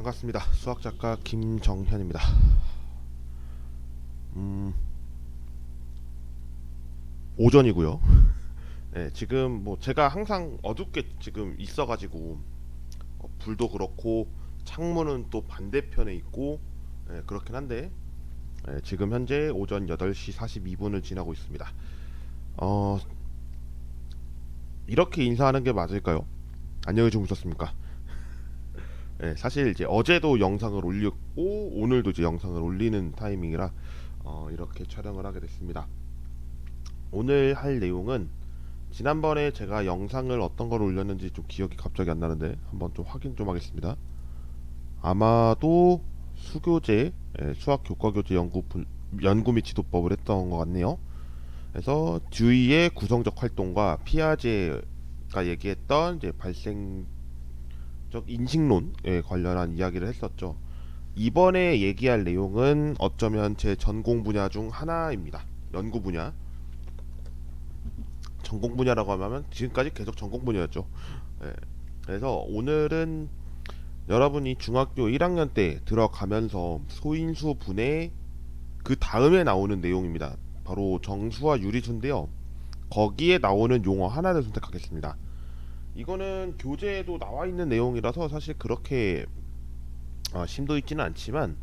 반갑습니다. 수학작가 김정현입니다. 오전이고요. 네, 지금 뭐 제가 항상 어둡게 지금 있어가지고 불도 그렇고 창문은 또 반대편에 있고 그렇긴 한데 지금 현재 오전 8시 42분을 지나고 있습니다. 어, 이렇게 인사하는 게 맞을까요? 안녕히 주무셨습니까? 사실 이제 어제도 영상을 올렸고 오늘도 이제 영상을 올리는 타이밍이라 이렇게 촬영을 하게 됐습니다. 오늘 할 내용은 지난번에 제가 영상을 어떤 걸 올렸는지 좀 기억이 갑자기 안 나는데 한번 좀 확인 좀 하겠습니다. 아마도 수교재 수학 교과교재 연구 및 지도법을 했던 것 같네요. 그래서 듀이의 구성적 활동과 피아제가 얘기했던 이제 발생적 인식론에 관련한 이야기를 했었죠. 이번에 얘기할 내용은 어쩌면 제 전공 분야 중 하나입니다. 연구 분야. 전공 분야라고 하면 지금까지 계속 전공 분야였죠. 예. 그래서 오늘은 여러분이 중학교 1학년 때 들어가면서 소인수 분해 그 다음에 나오는 내용입니다. 바로 정수와 유리수인데요. 거기에 나오는 용어 하나를 선택하겠습니다. 이거는 교재에도 나와 있는 내용이라서 사실 그렇게 심도 있지는 않지만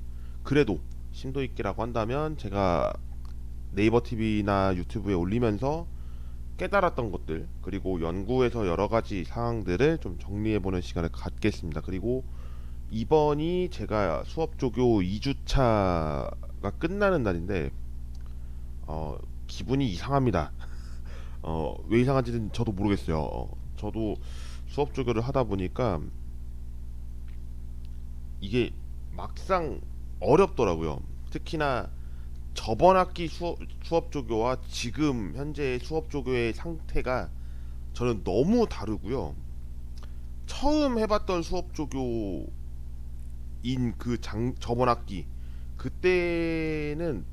그래도 심도 있기라고 한다면 제가 네이버 TV나 유튜브에 올리면서 깨달았던 것들 그리고 연구에서 여러 가지 사항들을 좀 정리해보는 시간을 갖겠습니다. 그리고 이번이 제가 수업 조교 2주차가 끝나는 날인데 기분이 이상합니다. 왜 이상한지는 저도 모르겠어요. 저도 수업 조교를 하다 보니까 이게 막상 어렵더라고요. 특히나 저번 학기 수업 조교와 지금 현재 수업 조교의 상태가 저는 너무 다르고요. 처음 해봤던 수업 조교인 저번 학기 그때는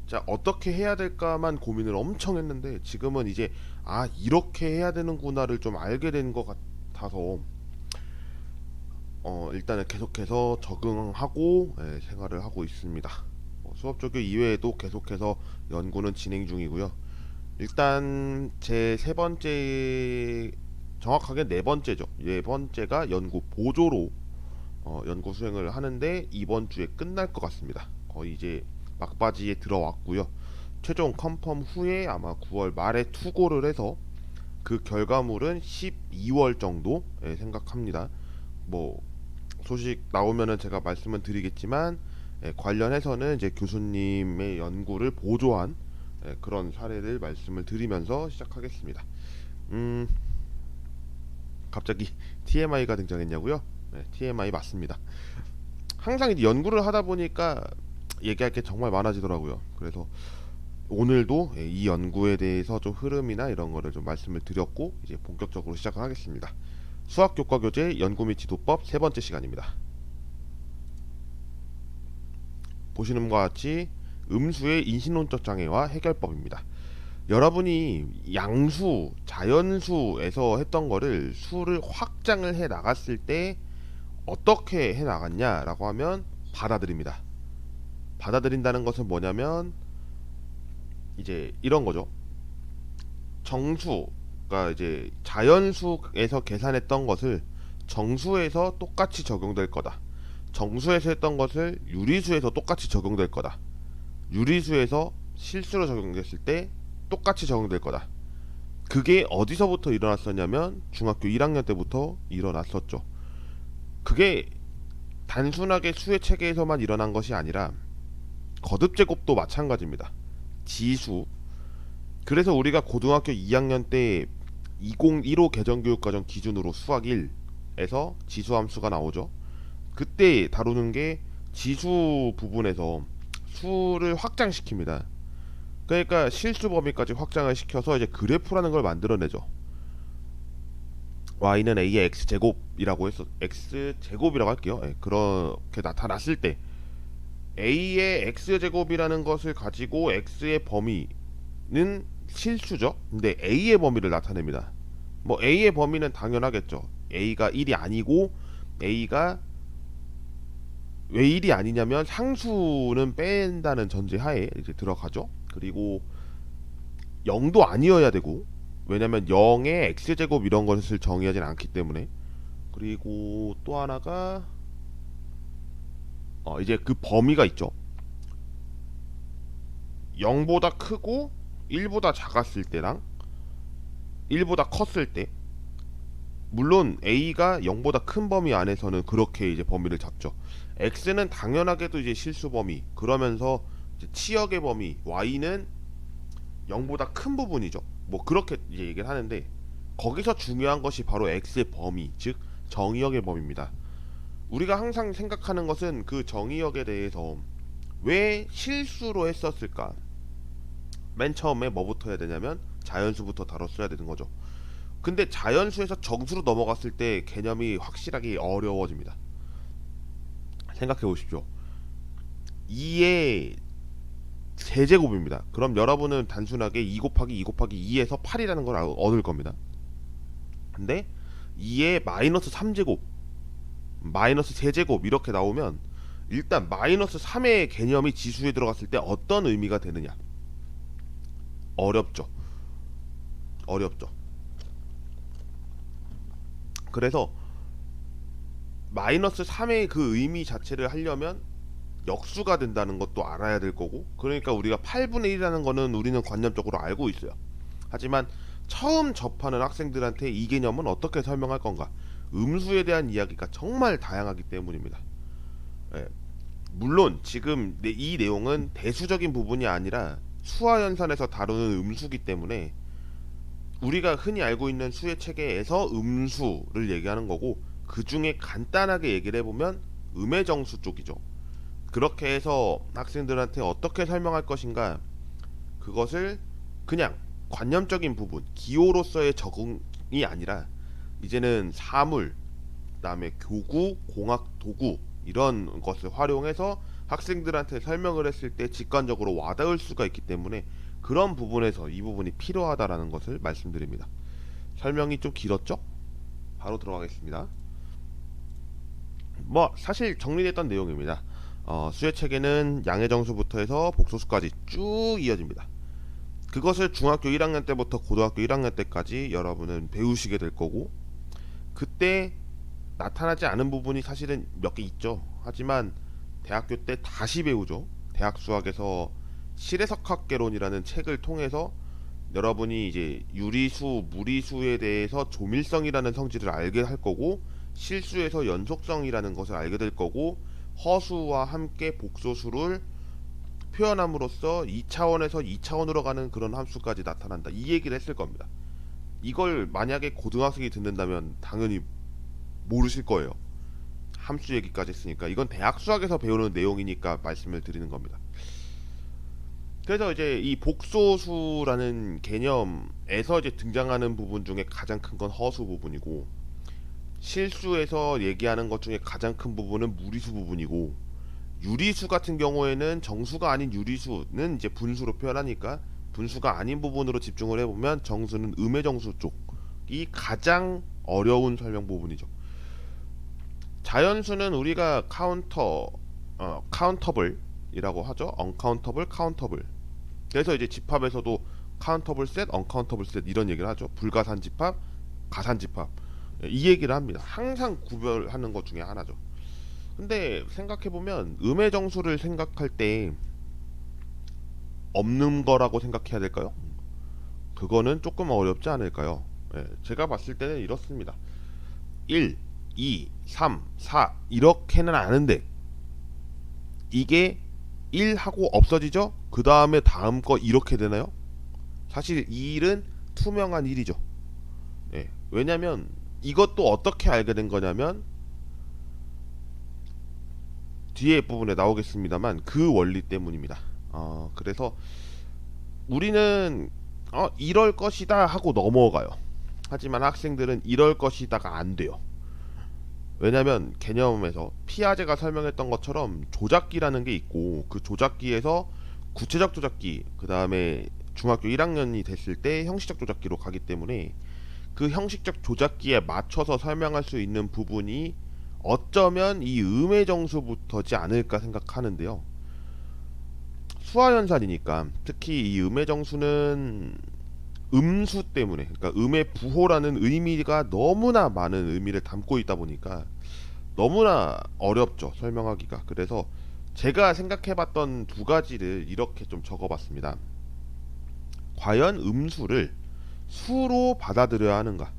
자 어떻게 해야 될까만 고민을 엄청 했는데 지금은 이제 이렇게 해야 되는구나를 좀 알게 된 것 같아서 일단은 계속해서 적응하고 생활을 하고 있습니다. 수업 조교 이외에도 계속해서 연구는 진행 중이고요. 일단 제 세 번째 정확하게 네 번째죠. 네 번째가 연구 보조로 연구 수행을 하는데 이번 주에 끝날 것 같습니다. 거의 이제 막바지에 들어왔고요. 최종 컨펌 후에 아마 9월 말에 투고를 해서 그 결과물은 12월 정도 생각합니다. 뭐 소식 나오면은 제가 말씀을 드리겠지만 관련해서는 이제 교수님의 연구를 보조한 그런 사례를 말씀을 드리면서 시작하겠습니다. 음, 갑자기 TMI가 등장했냐고요? 네, TMI 맞습니다. 항상 이제 연구를 하다 보니까 얘기할 게 정말 많아지더라고요. 그래서 오늘도 이 연구에 대해서 좀 흐름이나 이런 거를 좀 말씀을 드렸고 이제 본격적으로 시작을 하겠습니다. 수학교과교재 연구 및 지도법 세 번째 시간입니다. 보시는 것과 같이 음수의 인신론적 장애와 해결법입니다. 여러분이 양수, 자연수에서 했던 거를 수를 확장을 해 나갔을 때 어떻게 해 나갔냐라고 하면 받아들입니다. 받아들인다는 것은 뭐냐면 이제 이런 거죠. 정수가 이제 자연수에서 계산했던 것을 정수에서 똑같이 적용될 거다. 정수에서 했던 것을 유리수에서 똑같이 적용될 거다. 유리수에서 실수로 적용됐을 때 똑같이 적용될 거다. 그게 어디서부터 일어났었냐면 중학교 1학년 때부터 일어났었죠. 그게 단순하게 수의 체계에서만 일어난 것이 아니라 거듭 제곱도 마찬가지입니다. 지수. 그래서 우리가 고등학교 2학년 때 2015 개정교육과정 기준으로 수학 1에서 지수함수가 나오죠. 그때 다루는 게 지수 부분에서 수를 확장시킵니다. 그러니까 실수 범위까지 확장을 시켜서 이제 그래프라는 걸 만들어내죠. y는 a의 x 제곱이라고 해서 x 제곱이라고 할게요. 그렇게 나타났을 때 a의 x 제곱이라는 것을 가지고 x의 범위는 실수죠. 근데 a의 범위를 나타냅니다. 뭐 a의 범위는 당연하겠죠. a가 1이 아니고 a가 왜 일이 아니냐면 상수는 뺀다는 전제하에 이제 들어가죠. 그리고 0도 아니어야 되고, 왜냐면 0의 x제곱 이런 것을 정의하진 않기 때문에. 그리고 또 하나가 이제 그 범위가 있죠. 0보다 크고 1보다 작았을 때랑 1보다 컸을 때, 물론 a가 0보다 큰 범위 안에서는 그렇게 이제 범위를 잡죠. x는 당연하게도 이제 실수 범위, 그러면서 이제 치역의 범위, y는 0보다 큰 부분이죠. 뭐 그렇게 이제 얘기를 하는데, 거기서 중요한 것이 바로 x의 범위, 즉 정의역의 범위입니다. 우리가 항상 생각하는 것은 그 정의역에 대해서 왜 실수로 했었을까? 맨 처음에 뭐부터 해야 되냐면 자연수부터 다뤘어야 되는 거죠. 근데 자연수에서 정수로 넘어갔을 때 개념이 확실하게 어려워집니다. 생각해 보십시오. 2의 세제곱입니다. 그럼 여러분은 단순하게 2 곱하기 2 곱하기 2에서 8이라는 걸 얻을 겁니다. 근데 2의 마이너스 3제곱, 마이너스 세제곱 이렇게 나오면 일단 마이너스 3의 개념이 지수에 들어갔을 때 어떤 의미가 되느냐? 어렵죠. 어렵죠. 그래서 마이너스 3의 그 의미 자체를 하려면 역수가 된다는 것도 알아야 될 거고, 그러니까 우리가 8분의 1이라는 거는 우리는 관념적으로 알고 있어요. 하지만 처음 접하는 학생들한테 이 개념은 어떻게 설명할 건가? 음수에 대한 이야기가 정말 다양하기 때문입니다. 예. 물론 지금 이 내용은 대수적인 부분이 아니라 수화연산에서 다루는 음수기 때문에 우리가 흔히 알고 있는 수의 체계에서 음수를 얘기하는 거고, 그 중에 간단하게 얘기를 해보면 음의 정수 쪽이죠. 그렇게 해서 학생들한테 어떻게 설명할 것인가, 그것을 그냥 관념적인 부분, 기호로서의 적응이 아니라 이제는 사물, 그다음에 교구, 공학 도구 이런 것을 활용해서 학생들한테 설명을 했을 때 직관적으로 와닿을 수가 있기 때문에 그런 부분에서 이 부분이 필요하다라는 것을 말씀드립니다. 설명이 좀 길었죠? 바로 들어가겠습니다. 뭐 사실 정리됐던 내용입니다. 수의 체계는 양의 정수부터 해서 복소수까지 쭉 이어집니다. 그것을 중학교 1학년 때부터 고등학교 1학년 때까지 여러분은 배우시게 될 거고, 그때 나타나지 않은 부분이 사실은 몇 개 있죠. 하지만 대학교 때 다시 배우죠. 대학 수학에서 실해석학개론이라는 책을 통해서 여러분이 이제 유리수, 무리수에 대해서 조밀성이라는 성질을 알게 할 거고, 실수에서 연속성이라는 것을 알게 될 거고, 허수와 함께 복소수를 표현함으로써 2차원에서 2차원으로 가는 그런 함수까지 나타난다. 이 얘기를 했을 겁니다. 이걸 만약에 고등학생이 듣는다면 당연히 모르실 거예요. 함수 얘기까지 했으니까. 이건 대학 수학에서 배우는 내용이니까 말씀을 드리는 겁니다. 그래서 이제 이 복소수라는 개념에서 이제 등장하는 부분 중에 가장 큰 건 허수 부분이고, 실수에서 얘기하는 것 중에 가장 큰 부분은 무리수 부분이고, 유리수 같은 경우에는 정수가 아닌 유리수는 이제 분수로 표현하니까 분수가 아닌 부분으로 집중을 해보면 정수는 음의 정수 쪽이 가장 어려운 설명 부분이죠. 자연수는 우리가 카운터블이라고 하죠. 언카운터블, 카운터블. 그래서 이제 집합에서도 카운터블 셋, 언카운터블 셋 이런 얘기를 하죠. 불가산 집합, 가산 집합. 이 얘기를 합니다. 항상 구별하는 것 중에 하나죠. 근데 생각해보면 음의 정수를 생각할 때 없는 거라고 생각해야 될까요? 그거는 조금 어렵지 않을까요? 제가 봤을 때는 이렇습니다. 1, 2, 3, 4 이렇게는 아는데 이게 1 하고 없어지죠? 그 다음에 다음 거 이렇게 되나요? 사실 이 1은 투명한 1이죠. 왜냐면 이것도 어떻게 알게 된 거냐면 뒤에 부분에 나오겠습니다만 그 원리 때문입니다. 그래서 우리는 이럴 것이다 하고 넘어가요. 하지만 학생들은 이럴 것이다가 안 돼요. 왜냐면 개념에서 피아제가 설명했던 것처럼 조작기라는 게 있고, 그 조작기에서 구체적 조작기, 그 다음에 중학교 1학년이 됐을 때 형식적 조작기로 가기 때문에 그 형식적 조작기에 맞춰서 설명할 수 있는 부분이 어쩌면 이 음의 정수부터지 않을까 생각하는데요. 수화연산이니까 특히 이 음의 정수는 음수 때문에, 그러니까 음의 부호라는 의미가 너무나 많은 의미를 담고 있다 보니까 너무나 어렵죠, 설명하기가. 그래서 제가 생각해봤던 두 가지를 이렇게 좀 적어봤습니다. 과연 음수를 수로 받아들여야 하는가?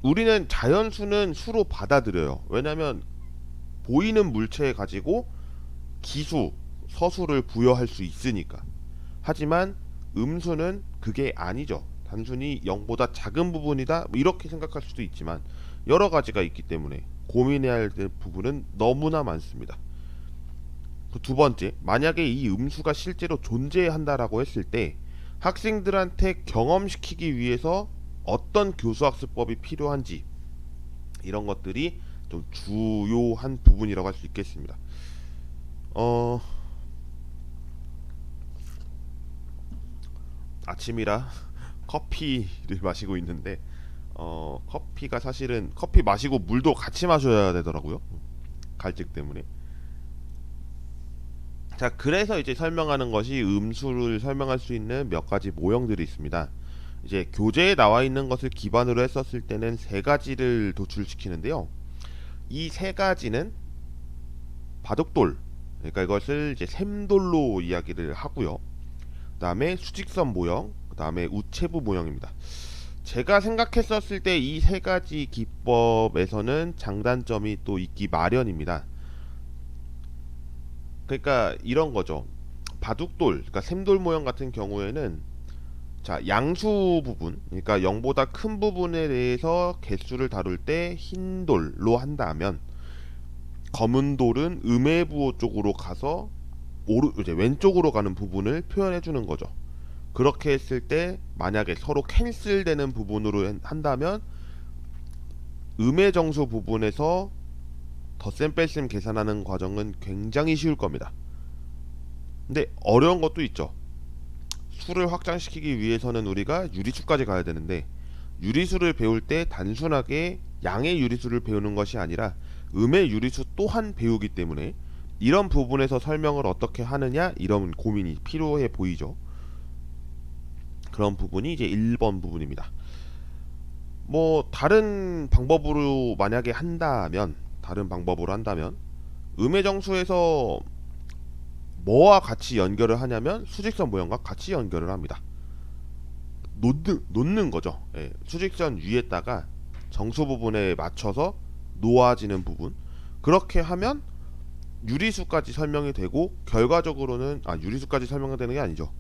우리는 자연수는 수로 받아들여요. 왜냐하면 보이는 물체에 가지고 기수, 서수를 부여할 수 있으니까. 하지만 음수는 그게 아니죠. 단순히 0보다 작은 부분이다, 뭐 이렇게 생각할 수도 있지만 여러 가지가 있기 때문에 고민해야 할 부분은 너무나 많습니다. 그 두 번째, 만약에 이 음수가 실제로 존재한다라고 했을 때 학생들한테 경험시키기 위해서 어떤 교수학습법이 필요한지, 이런 것들이 좀 주요한 부분이라고 할 수 있겠습니다. 어, 아침이라 커피를 마시고 있는데 커피가 사실은 커피 마시고 물도 같이 마셔야 되더라고요. 갈증 때문에. 자, 그래서 이제 설명하는 것이 음수를 설명할 수 있는 몇 가지 모형들이 있습니다. 이제 교재에 나와 있는 것을 기반으로 했었을 때는 세 가지를 도출시키는데요. 이 세 가지는 바둑돌, 그러니까 이것을 이제 샘돌로 이야기를 하고요. 그다음에 수직선 모형, 그다음에 우체부 모형입니다. 제가 생각했었을 때 이 세 가지 기법에서는 장단점이 또 있기 마련입니다. 그러니까 이런 거죠. 바둑돌, 그러니까 샘돌 모형 같은 경우에는 자, 양수 부분, 그러니까 0보다 큰 부분에 대해서 개수를 다룰 때 흰 돌로 한다면 검은 돌은 음해부호 쪽으로 가서 이제 왼쪽으로 가는 부분을 표현해 주는 거죠. 그렇게 했을 때 만약에 서로 캔슬되는 부분으로 한다면 음의 정수 부분에서 덧셈 뺄셈 계산하는 과정은 굉장히 쉬울 겁니다. 근데 어려운 것도 있죠. 수를 확장시키기 위해서는 우리가 유리수까지 가야 되는데 유리수를 배울 때 단순하게 양의 유리수를 배우는 것이 아니라 음의 유리수 또한 배우기 때문에 이런 부분에서 설명을 어떻게 하느냐, 이런 고민이 필요해 보이죠. 그런 부분이 이제 1번 부분입니다. 뭐 다른 방법으로 만약에 한다면, 음의 정수에서 뭐와 같이 연결을 하냐면 수직선 모형과 같이 연결을 합니다. 놓는 거죠. 예, 수직선 위에다가 정수 부분에 맞춰서 놓아지는 부분. 그렇게 하면 유리수까지 설명이 되고, 결과적으로는 유리수까지 설명이 되는 게 아니죠.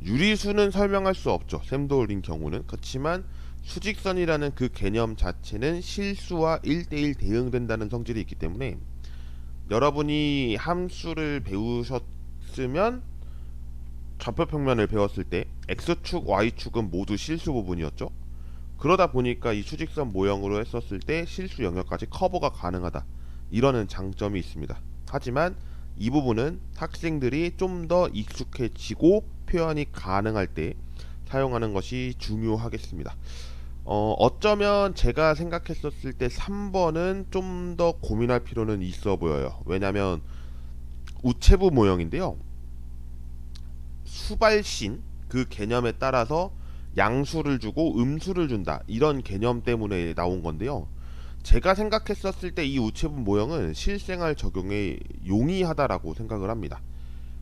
유리수는 설명할 수 없죠, 샘돌인 경우는. 그렇지만 수직선이라는 그 개념 자체는 실수와 1대1 대응된다는 성질이 있기 때문에 여러분이 함수를 배우셨으면 좌표평면을 배웠을 때 x축, y축은 모두 실수 부분이었죠. 그러다 보니까 이 수직선 모형으로 했었을 때 실수 영역까지 커버가 가능하다, 이러는 장점이 있습니다. 하지만 이 부분은 학생들이 좀 더 익숙해지고 표현이 가능할 때 사용하는 것이 중요하겠습니다. 어쩌면 제가 생각했었을 때 3번은 좀 더 고민할 필요는 있어 보여요. 왜냐면 우체부 모형인데요. 수발신, 그 개념에 따라서 양수를 주고 음수를 준다, 이런 개념 때문에 나온 건데요. 제가 생각했었을 때 이 우체부 모형은 실생활 적용에 용이하다라고 생각을 합니다.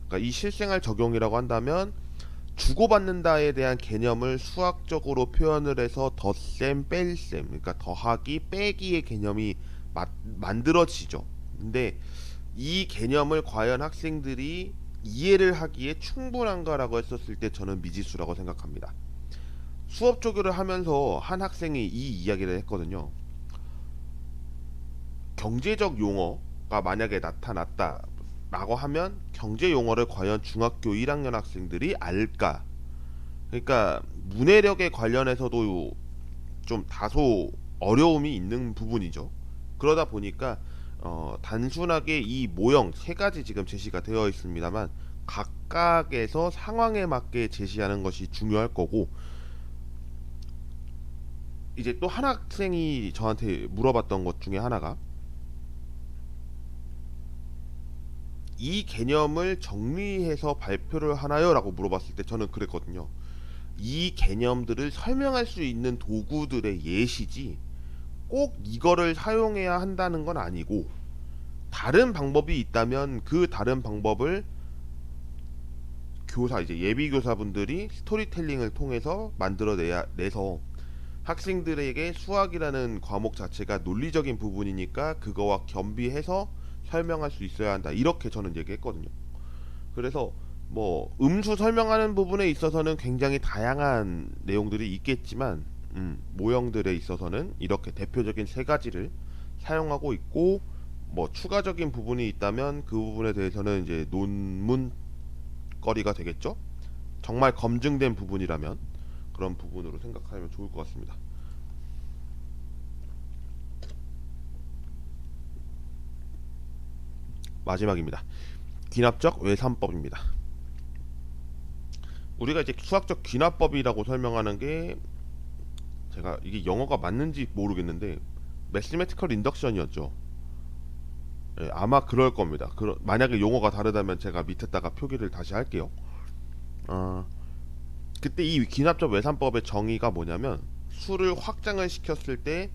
그러니까 이 실생활 적용이라고 한다면 주고받는다에 대한 개념을 수학적으로 표현을 해서 덧셈, 뺄셈, 그러니까 더하기, 빼기의 개념이 만들어지죠. 근데 이 개념을 과연 학생들이 이해를 하기에 충분한가라고 했었을 때 저는 미지수라고 생각합니다. 수업 조교를 하면서 한 학생이 이 이야기를 했거든요. 경제적 용어가 만약에 나타났다 라고 하면 경제 용어를 과연 중학교 1학년 학생들이 알까? 그러니까 문해력에 관련해서도 좀 다소 어려움이 있는 부분이죠. 그러다 보니까 단순하게 이 모형 세 가지 지금 제시가 되어 있습니다만 각각에서 상황에 맞게 제시하는 것이 중요할 거고, 이제 또 한 학생이 저한테 물어봤던 것 중에 하나가 이 개념을 정리해서 발표를 하나요? 라고 물어봤을 때 저는 그랬거든요. 이 개념들을 설명할 수 있는 도구들의 예시지 꼭 이거를 사용해야 한다는 건 아니고, 다른 방법이 있다면 그 다른 방법을 교사, 이제 예비 교사분들이 스토리텔링을 통해서 내서 학생들에게 수학이라는 과목 자체가 논리적인 부분이니까 그거와 겸비해서 설명할 수 있어야 한다, 이렇게 저는 얘기했거든요. 그래서 뭐 음수 설명하는 부분에 있어서는 굉장히 다양한 내용들이 있겠지만, 모형들에 있어서는 이렇게 대표적인 세 가지를 사용하고 있고, 뭐 추가적인 부분이 있다면 그 부분에 대해서는 이제 논문거리가 되겠죠. 정말 검증된 부분이라면 그런 부분으로 생각하면 좋을 것 같습니다. 마지막입니다. 귀납적 외삼법입니다. 우리가 이제 수학적 귀납법이라고 설명하는 게, 제가 이게 영어가 맞는지 모르겠는데 매스메티컬 인덕션이었죠. 예, 아마 그럴 겁니다. 만약에 용어가 다르다면 제가 밑에다가 표기를 다시 할게요. 어, 그때 이 귀납적 외삼법의 정의가 뭐냐면, 수를 확장을 시켰을 때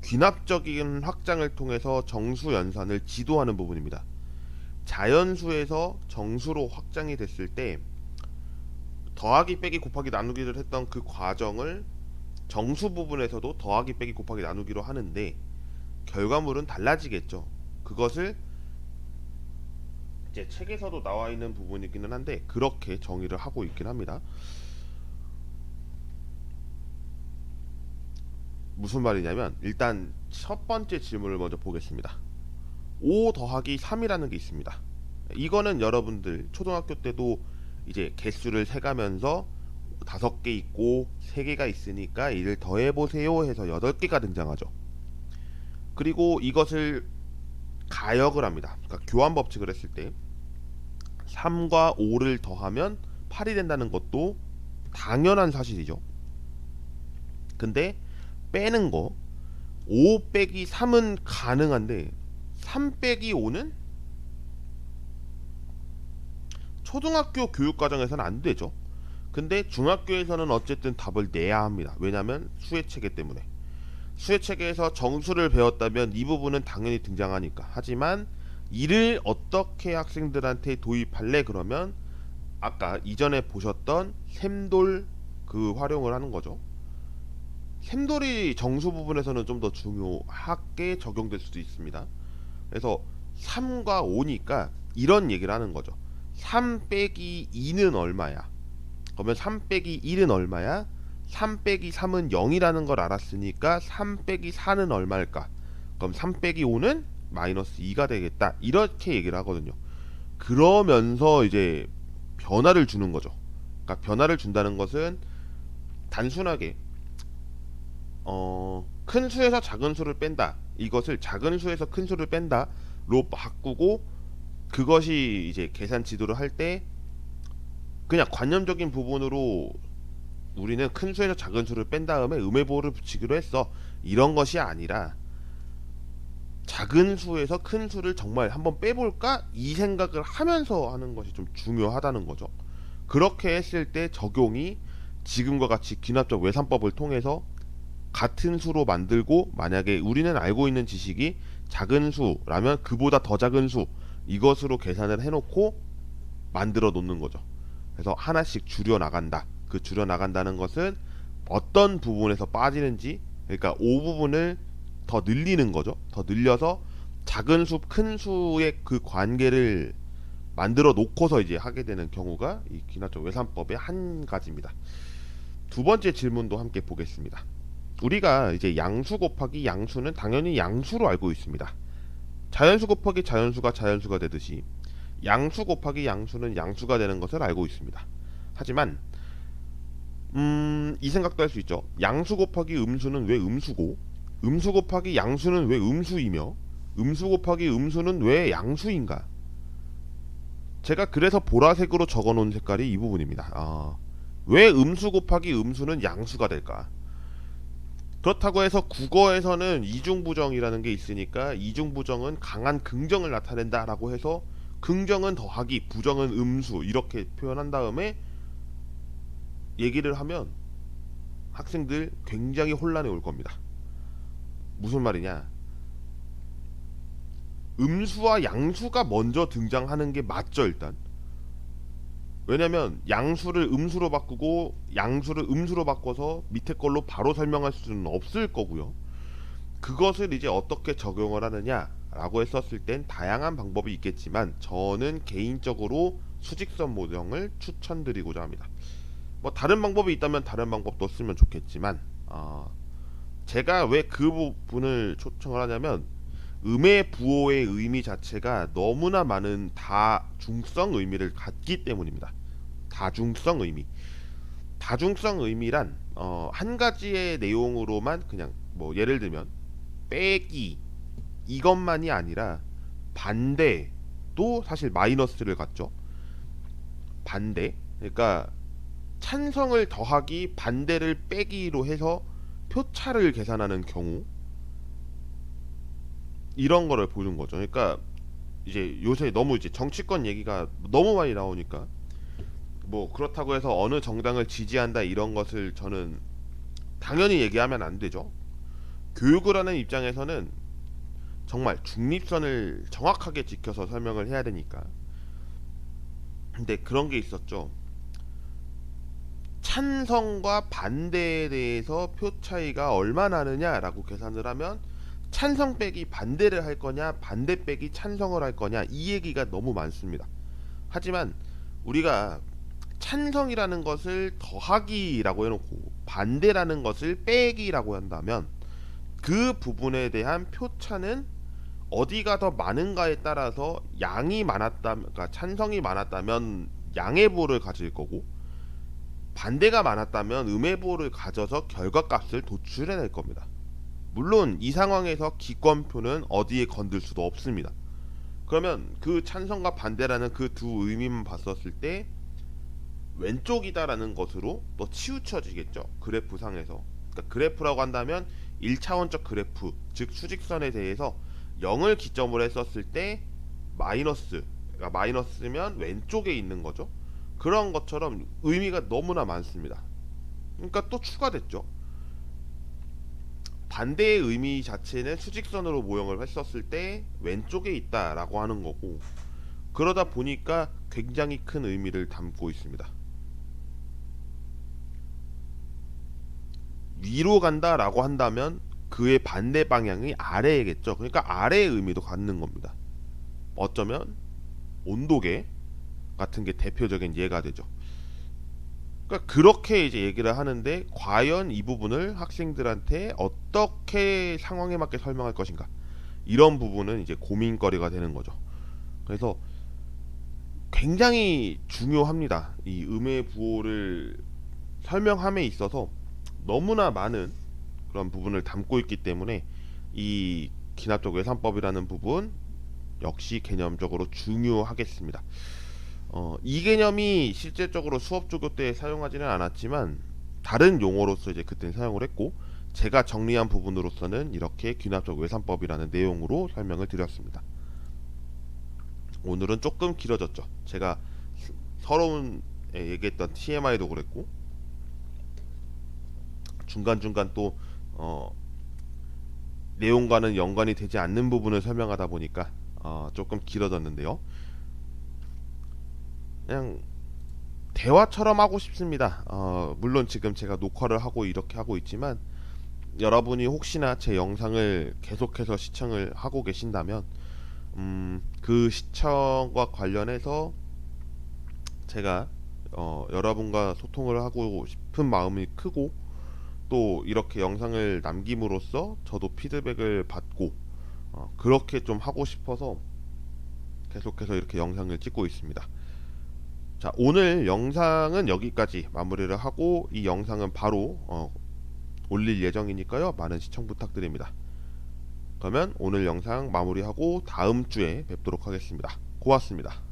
귀납적인 확장을 통해서 정수 연산을 지도하는 부분입니다. 자연수에서 정수로 확장이 됐을 때 더하기 빼기 곱하기 나누기를 했던 그 과정을 정수 부분에서도 더하기 빼기 곱하기 나누기로 하는데 결과물은 달라지겠죠. 그것을 이제 책에서도 나와 있는 부분이기는 한데 그렇게 정의를 하고 있긴 합니다. 무슨 말이냐면, 일단 첫 번째 질문을 먼저 보겠습니다. 5 더하기 3이라는 게 있습니다. 이거는 여러분들 초등학교 때도 이제 개수를 세가면서 5개 있고 3개가 있으니까 이를 더해보세요 해서 8개가 등장하죠. 그리고 이것을 가역을 합니다. 그러니까 교환 법칙을 했을 때 3과 5를 더하면 8이 된다는 것도 당연한 사실이죠. 근데 빼는 거, 5 빼기 3은 가능한데 3 빼기 5는 초등학교 교육 과정에서는 안 되죠. 근데 중학교에서는 어쨌든 답을 내야 합니다. 왜냐하면 수의 체계 때문에. 수의 체계에서 정수를 배웠다면 이 부분은 당연히 등장하니까. 하지만 이를 어떻게 학생들한테 도입할래? 그러면 아까 이전에 보셨던 샘돌 그 활용을 하는 거죠. 샘돌이 정수 부분에서는 좀 더 중요하게 적용될 수도 있습니다. 그래서 3과 5니까 이런 얘기를 하는 거죠. 3 빼기 2는 얼마야? 그러면 3 빼기 1은 얼마야? 3 빼기 3은 0이라는 걸 알았으니까 3 빼기 4는 얼마일까? 그럼 3 빼기 5는 마이너스 2가 되겠다, 이렇게 얘기를 하거든요. 그러면서 이제 변화를 주는 거죠. 그러니까 변화를 준다는 것은 단순하게 큰 수에서 작은 수를 뺀다, 이것을 작은 수에서 큰 수를 뺀다로 바꾸고, 그것이 이제 계산 지도를 할 때 그냥 관념적인 부분으로 우리는 큰 수에서 작은 수를 뺀 다음에 음해보호를 붙이기로 했어, 이런 것이 아니라 작은 수에서 큰 수를 정말 한번 빼볼까, 이 생각을 하면서 하는 것이 좀 중요하다는 거죠. 그렇게 했을 때 적용이 지금과 같이 귀납적 외삼법을 통해서 같은 수로 만들고, 만약에 우리는 알고 있는 지식이 작은 수라면 그보다 더 작은 수, 이것으로 계산을 해놓고 만들어 놓는 거죠. 그래서 하나씩 줄여 나간다. 그 줄여 나간다는 것은 어떤 부분에서 빠지는지, 그러니까 5 부분을 더 늘리는 거죠. 더 늘려서 작은 수, 큰 수의 그 관계를 만들어 놓고서 이제 하게 되는 경우가 이 귀납적 외삼법의 한 가지입니다. 두 번째 질문도 함께 보겠습니다. 우리가 이제 양수 곱하기 양수는 당연히 양수로 알고 있습니다. 자연수 곱하기 자연수가 자연수가 되듯이 양수 곱하기 양수는 양수가 되는 것을 알고 있습니다. 하지만 이 생각도 할 수 있죠. 양수 곱하기 음수는 왜 음수고, 음수 곱하기 양수는 왜 음수이며, 음수 곱하기 음수는 왜 양수인가? 제가 그래서 보라색으로 적어놓은 색깔이 이 부분입니다. 왜 음수 곱하기 음수는 양수가 될까? 그렇다고 해서 국어에서는 이중부정이라는 게 있으니까 이중부정은 강한 긍정을 나타낸다라고 해서 긍정은 더하기, 부정은 음수 이렇게 표현한 다음에 얘기를 하면 학생들 굉장히 혼란에 올 겁니다. 무슨 말이냐? 음수와 양수가 먼저 등장하는 게 맞죠, 일단. 왜냐면 양수를 음수로 바꾸고 양수를 음수로 바꿔서 밑에 걸로 바로 설명할 수는 없을 거고요. 그것을 이제 어떻게 적용을 하느냐라고 했었을 땐 다양한 방법이 있겠지만 저는 개인적으로 수직선 모형을 추천드리고자 합니다. 뭐 다른 방법이 있다면 다른 방법도 쓰면 좋겠지만 제가 왜 그 부분을 초청을 하냐면 음의 부호의 의미 자체가 너무나 많은 다중성 의미를 갖기 때문입니다. 다중성 의미. 다중성 의미란 한 가지의 내용으로만 그냥 뭐 예를 들면 빼기 이것만이 아니라 반대도 사실 마이너스를 갖죠. 반대. 그러니까 찬성을 더하기 반대를 빼기로 해서 표차를 계산하는 경우 이런 거를 보는 거죠. 그러니까 이제 요새 너무 이제 정치권 얘기가 너무 많이 나오니까 뭐 그렇다고 해서 어느 정당을 지지한다 이런 것을 저는 당연히 얘기하면 안 되죠. 교육을 하는 입장에서는 정말 중립선을 정확하게 지켜서 설명을 해야 되니까. 근데 그런 게 있었죠. 찬성과 반대에 대해서 표 차이가 얼마 나느냐라고 계산을 하면 찬성 빼기 반대를 할 거냐 반대 빼기 찬성을 할 거냐 이 얘기가 너무 많습니다. 하지만 우리가 찬성이라는 것을 더하기라고 해놓고 반대라는 것을 빼기라고 한다면 그 부분에 대한 표차는 어디가 더 많은가에 따라서 양이 많았다면, 그러니까 찬성이 많았다면 양의 부호를 가질 거고 반대가 많았다면 음의 부호를 가져서 결과값을 도출해낼 겁니다. 물론 이 상황에서 기권표는 어디에 건들 수도 없습니다. 그러면 그 찬성과 반대라는 그 두 의미만 봤었을 때 왼쪽이다라는 것으로 또 치우쳐지겠죠. 그래프상에서. 그러니까 그래프라고 한다면 1차원적 그래프, 즉 수직선에 대해서 0을 기점으로 했었을 때 마이너스, 그러니까 마이너스면 왼쪽에 있는 거죠. 그런 것처럼 의미가 너무나 많습니다. 그러니까 또 추가됐죠. 반대의 의미 자체는 수직선으로 모형을 했었을 때 왼쪽에 있다라고 하는 거고 그러다 보니까 굉장히 큰 의미를 담고 있습니다. 위로 간다라고 한다면 그의 반대 방향이 아래이겠죠. 그러니까 아래의 의미도 갖는 겁니다. 어쩌면 온도계 같은 게 대표적인 예가 되죠. 그러니까 그렇게 이제 얘기를 하는데 과연 이 부분을 학생들한테 어떻게 상황에 맞게 설명할 것인가 이런 부분은 이제 고민거리가 되는 거죠. 그래서 굉장히 중요합니다. 이 음의 부호를 설명함에 있어서 너무나 많은 그런 부분을 담고 있기 때문에 이 기납적 외산법이라는 부분 역시 개념적으로 중요하겠습니다. 이 개념이 실질적으로 수업 조교 때 사용하지는 않았지만 다른 용어로서 이제 그때 사용을 했고 제가 정리한 부분으로서는 이렇게 귀납적 외산법이라는 내용으로 설명을 드렸습니다. 오늘은 조금 길어졌죠. 제가 서러운 얘기했던 TMI도 그랬고 중간중간 또 내용과는 연관이 되지 않는 부분을 설명하다 보니까 조금 길어졌는데요. 그냥 대화처럼 하고 싶습니다. 물론 지금 제가 녹화를 하고 이렇게 하고 있지만 여러분이 혹시나 제 영상을 계속해서 시청을 하고 계신다면 그 시청과 관련해서 제가 여러분과 소통을 하고 싶은 마음이 크고 또 이렇게 영상을 남김으로써 저도 피드백을 받고 그렇게 좀 하고 싶어서 계속해서 이렇게 영상을 찍고 있습니다. 자, 오늘 영상은 여기까지 마무리를 하고 이 영상은 바로 올릴 예정이니까요. 많은 시청 부탁드립니다. 그러면 오늘 영상 마무리하고 다음 주에 뵙도록 하겠습니다. 고맙습니다.